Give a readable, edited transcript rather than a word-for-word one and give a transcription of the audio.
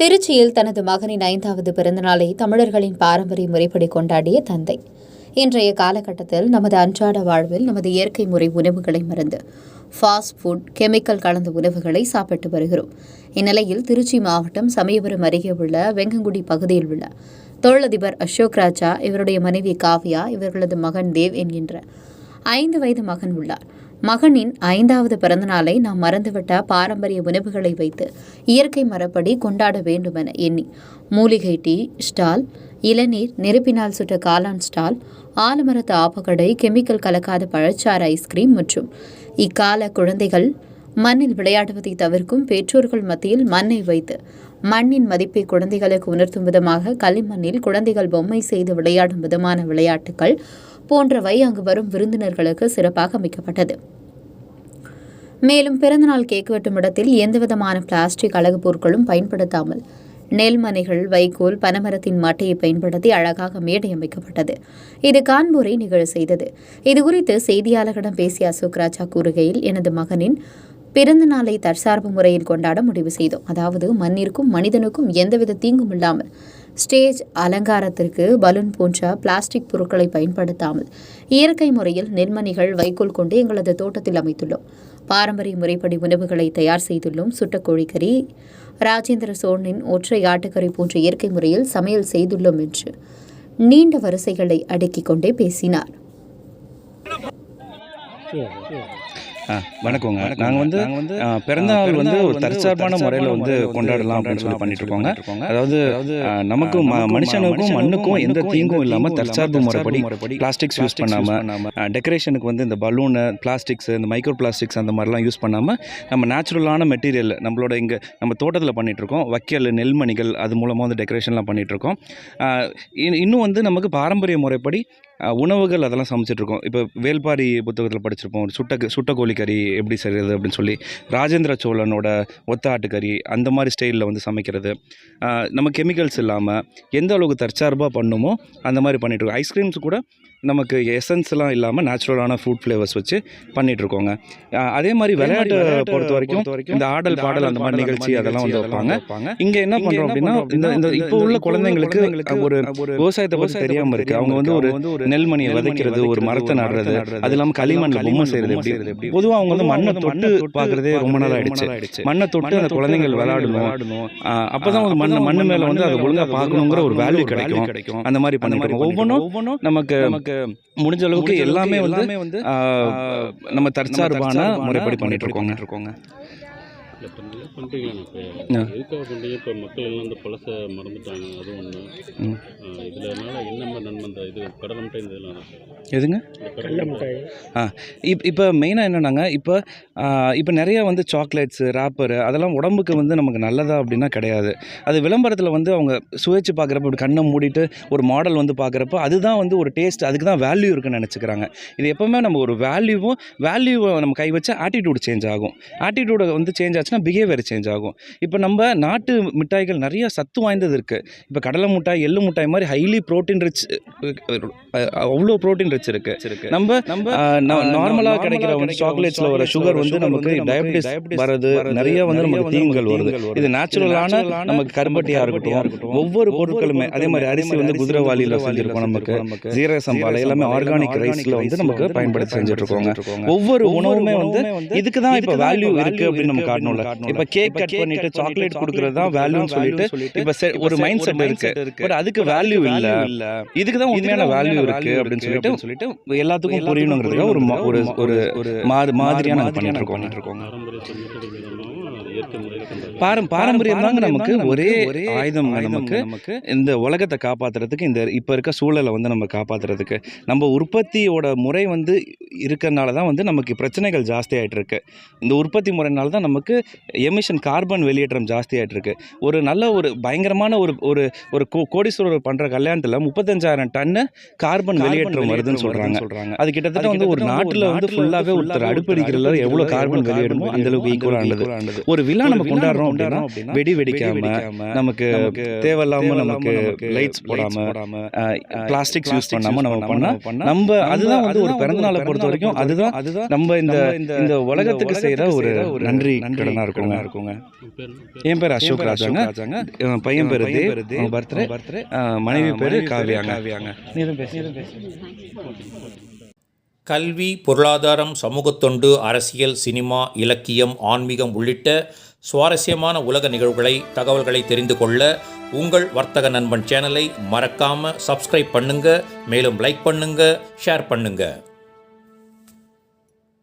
திருச்சியில் தனது மகனின் 5வது பிறந்தநாளை தமிழர்களின் பாரம்பரிய முறைப்படி கொண்டாடிய தந்தை. இன்றைய காலகட்டத்தில் நமது அன்றாட வாழ்வில் நமது இயற்கை முறை உணவுகளை மறந்து ஃபாஸ்ட் ஃபுட், கெமிக்கல் கலந்த உணவுகளை சாப்பிட்டு வருகிறோம். இந்நிலையில் திருச்சி மாவட்டம் சமயபுரம் அருகே உள்ள வெங்கங்குடி பகுதியில் உள்ள தொழிலதிபர் அசோக் ராஜா, இவருடைய மனைவி காவ்யா, இவர்களது மகன் தேவ் என்கின்ற 5 வயது மகன் உள்ளார். மகனின் 5வது பிறந்தநாளை நாம் மறந்துவிட்ட பாரம்பரிய உணவுகளை வைத்து இயற்கை மரப்படி கொண்டாட வேண்டுமென எண்ணி மூலிகை டீ ஸ்டால், இளநீர், நெருப்பினால் சுட்ட காளான் ஸ்டால், ஆலமரத்து ஆப்பக்கடை, கெமிக்கல் கலக்காத பழச்சாறு ஐஸ்கிரீம் மற்றும் இக்கால குழந்தைகள் மண்ணில் விளையாடுவதை தவிர்க்கும் பெற்றோர்கள் மத்தியில் மண்ணை வைத்து மண்ணின் மதிப்பை குழந்தைகளுக்கு உணர்த்தும் விதமாக களிமண்ணில் குழந்தைகள் பொம்மை செய்து விளையாடும் விதமான விளையாட்டுகள் போன்றவை அங்கு வரும் விருந்தினர்களுக்கு சிறப்பாக அமைக்கப்பட்டது. மேலும் பிறந்தநாள் கேக் வெட்டும் இடத்தில் எந்தவிதமான பிளாஸ்டிக் அழகு பொருட்களும் பயன்படுத்தாமல் நெல்மணிகள், வைக்கோல், பனைமரத்தின் மட்டையை பயன்படுத்தி அழகாக மேடை அமைக்கப்பட்டது. இது காண்போரை நிகழ செய்தது. இதுகுறித்து செய்தியாளர்களிடம் பேசிய அசோக் ராஜா கூறுகையில், எனது மகனின் பிறந்த நாளை தற்சார்பு முறையில் கொண்டாட முடிவு செய்தோம். அதாவது மண்ணிற்கும் மனிதனுக்கும் எந்தவித தீங்கும் இல்லாமல் ஸ்டேஜ் அலங்காரத்திற்கு பலூன் போன்ற பிளாஸ்டிக் பொருட்களை பயன்படுத்தாமல் இயற்கை முறையில் நெல்மணிகள், வைக்கோல் கொண்டு எங்களது தோட்டத்தில் அமைத்துள்ளோம். பாரம்பரிய முறைப்படி உணவுகளை தயார் செய்துள்ளோம். சுட்ட கோழிக்கறி, ராஜேந்திர சோழனின் ஒற்றை ஆட்டுக்கறி போன்ற இயற்கை முறையில் சமையல் செய்துள்ளோம் என்று நீண்ட வரிசைகளை அடுக்கிக் கொண்டே பேசினார். வணக்கங்க. நாங்கள் வந்து பிறந்தநாள் வந்து ஒரு தற்சார்பான முறையில் வந்து கொண்டாடலாம் அப்படின்னு சொல்லி பண்ணிட்டு இருக்கோங்க. அதாவது நமக்கும் மனுஷனுக்கும் மண்ணுக்கும் எந்த தீங்கும் இல்லாமல் தற்சார்பு முறைப்படி பிளாஸ்டிக்ஸ் யூஸ் பண்ணாமல், டெக்கரேஷனுக்கு வந்து இந்த பலூனு, பிளாஸ்டிக்ஸ், இந்த மைக்ரோ பிளாஸ்டிக்ஸ் அந்த மாதிரிலாம் யூஸ் பண்ணாமல் நம்ம நேச்சுரலான மெட்டீரியல் நம்மளோட இங்கே நம்ம தோட்டத்தில் பண்ணிகிட்ருக்கோம். வைக்கல், நெல்மணிகள், அது மூலமாக வந்து டெக்கரேஷன்லாம் பண்ணிகிட்ருக்கோம். இன்னும் வந்து நமக்கு பாரம்பரிய முறைப்படி உணவுகள் அதெல்லாம் சமைச்சிட்ருக்கோம். இப்போ வேல்பாரி புத்தகத்தில் படிச்சிருப்போம், ஒரு சுட்ட கோழிக்கறி எப்படி செய்கிறது அப்படின்னு சொல்லி, ராஜேந்திர சோழனோட ஒத்த ஆட்டுக்கறி அந்த மாதிரி ஸ்டைலில் வந்து சமைக்கிறது. நம்ம கெமிக்கல்ஸ் இல்லாமல் எந்த அளவுக்கு தற்சார்பாக பண்ணுமோ அந்த மாதிரி பண்ணிகிட்ருக்கோம். ஐஸ்கிரீம்ஸ் கூட நமக்கு எசன்ஸ்லாம் இல்லாமல் நேச்சுரலான ஃப்ரூட் ஃப்ளேவர்ஸ் வச்சு பண்ணிகிட்ருக்கோங்க. அதே மாதிரி விளையாட்டை பொறுத்த வரைக்கும் இந்த ஆடல், பாடல், அந்த மாதிரி நிகழ்ச்சி அதெல்லாம் வந்து வைப்பாங்க. இங்கே என்ன பண்ணுறோம் அப்படின்னா, இந்த இப்போ உள்ள குழந்தைங்களுக்கு ஒரு விவசாயத்தை பற்றி தெரியாமல் இருக்குது. அவங்க வந்து ஒரு நெல்மணியை விதைக்கிறது, ஒரு மரத்தை நடுறது, அது இல்லாமல் களிமண்ணில் பொம்மை செய்கிறது எப்படி. பொதுவாக அவங்க வந்து மண்ணை தொட்டு பார்க்குறதே ரொம்ப நாள் ஆகிடுச்சு. மண்ணை தொட்டு அந்த குழந்தைகள் விளையாடணும். அப்போ தான் ஒரு மண்ணு மேலே வந்து அதை ஒழுங்காக பார்க்கணுங்கிற ஒரு வேல்யூ கிடைக்கும். அந்த மாதிரி பண்ணிட்டு ஒவ்வொன்றும் நமக்கு முடிஞ்ச அளவுக்கு எல்லாமே வந்து நம்ம தற்சார்பான முறைப்படி பண்ணிட்டு இருக்கோங்க. இப்போ மக்கள் எல்லாம் இந்த பழசை மறந்துட்டாங்க. அது ஒன்று. இதனால என்ன நன்மை இது கடலை மிட்டாய் இதெல்லாம் எதுங்க? இப்போ மெயினாக என்னன்னாங்க, இப்போ நிறைய வந்து சாக்லேட்ஸு, ராப்பரு அதெல்லாம் உடம்புக்கு வந்து நமக்கு நல்லதா அப்படின்னா கிடையாது. அது விளம்பரத்தில் வந்து அவங்க சுவைச்சு பார்க்குறப்ப, இப்படி கண்ணை மூடிட்டு ஒரு மாடல் வந்து பார்க்குறப்ப அதுதான் வந்து ஒரு டேஸ்ட், அதுக்கு தான் வேல்யூ இருக்குன்னு நினச்சிக்கிறாங்க. இது எப்போவுமே நம்ம ஒரு வேல்யூவை நம்ம கை வச்சா ஆட்டிடியூட் சேஞ்ச் ஆகும். ஆட்டிடியூடை வந்து சேஞ்ச் ஆச்சுன்னா பிஹேவியர் சேஞ்ச் ஆகும். இப்போ நம்ம நாட்டு மிட்டாய்கள் நிறைய சத்து வாய்ந்தது இருக்குது. இப்போ கடலை மிட்டாய், எள்ளு மிட்டாய் மாதிரி ஹைலி ப்ரோட்டீன் ரிச், அவ்வளோ ப்ரோட்டீன் ரிச் இருக்குது. நம்ம நார்மலாக கிடைக்கிற வந்து சாக்லேட்ஸில் வர சுகர் வந்து நமக்கு டயபிட்டிஸ் வரது, நிறைய வந்து நமக்கு தீங்குகள் வருது. இது நேச்சுரலான நமக்கு கருப்பட்டியாக இருக்கட்டும், ஒவ்வொரு பொருட்களுமே அதே மாதிரி அரிசி வந்து குதிரைவாளியில் செஞ்சுருக்கோம். நமக்கு ஜீரக சம்பாலை எல்லாமே ஆர்கானிக் ரைஸில் வந்து நமக்கு பயன்படுத்தி செஞ்சுட்டு இருக்கோங்க. ஒவ்வொரு உணவுமே வந்து இதுக்கு தான் இப்போ வேல்யூ இருக்குது அப்படின்னு நம்ம காட்டணும்ல. இப்போ கேக் கட் பண்ணிட்டு சாக்லேட் கொடுக்கறது தான் வேல்யூன்னு சொல்லிட்டு இப்போ ஒரு மைண்ட் செட் இருக்கு. பட் அதுக்கு வேல்யூ இல்லை, இதுக்கு தான் உண்மையான வேல்யூ இருக்கு அப்படின்னு சொல்லிட்டு எல்லாத்துக்கும் புரியணுங்கிறதுக்காக ஒரு மாதிரியான பண்ணிட்டு இருக்கோம். பாரம்பரியம் தாங்க நமக்கு ஒரே ஆயுதம். நமக்கு இந்த உலகத்தை காப்பாற்றுறதுக்கு, இந்த இப்போ இருக்க சூழலை வந்து நம்ம காப்பாற்றுறதுக்கு நம்ம உற்பத்தியோட முறை வந்து இருக்கிறதுனால தான் வந்து நமக்கு பிரச்சனைகள் ஜாஸ்தி ஆகிட்டு இருக்கு. இந்த உற்பத்தி முறையினால தான் நமக்கு எமிஷன், கார்பன் வெளியேற்றம் ஜாஸ்தி ஆகிட்டு இருக்கு. ஒரு நல்ல ஒரு பயங்கரமான ஒரு கோடீஸ்வரர் பண்ணுற கல்யாணத்தில் 35,000 டன்னு கார்பன் வெளியேற்றம் வருதுன்னு சொல்கிறாங்க. அது கிட்டத்தட்ட வந்து ஒரு நாட்டில் வந்து ஃபுல்லாகவே ஒருத்தர் அடுப்படிக்கிறதுல எவ்வளோ கார்பன் வெளியிடுமோ அந்த அளவுக்கு ஈக்குவலானது. ஒரு ஒரு விழா நம்ம கொண்டாடுறோம் அப்படின்னா வெடி வெடிக்காம நமக்கு தேவையில்லாம நமக்கு லைட்ஸ் போடாம பிளாஸ்டிக்ஸ் யூஸ் பண்ணாம நம்ம பண்ணா நம்ம அதுதான் வந்து ஒரு பிறந்தநாளை பொறுத்த வரைக்கும் அதுதான் நம்ம இந்த உலகத்துக்கு செய்யற ஒரு நன்றி கடனா இருக்குங்க. என் பேர் அசோக் ராஜாங்க, பையன் பேரு தேவ், பர்த்டே, மனைவி பேரு காவியாங்க. கல்வி, பொருளாதாரம், சமூகத்தொண்டு, அரசியல், சினிமா, இலக்கியம், ஆன்மீகம் உள்ளிட்ட சுவாரஸ்யமான உலக நிகழ்வுகளை, தகவல்களை தெரிந்து கொள்ள உங்கள் வர்த்தக நண்பன் சேனலை மறக்காமல் சப்ஸ்கிரைப் பண்ணுங்கள். மேலும் லைக் பண்ணுங்கள், ஷேர் பண்ணுங்கள்.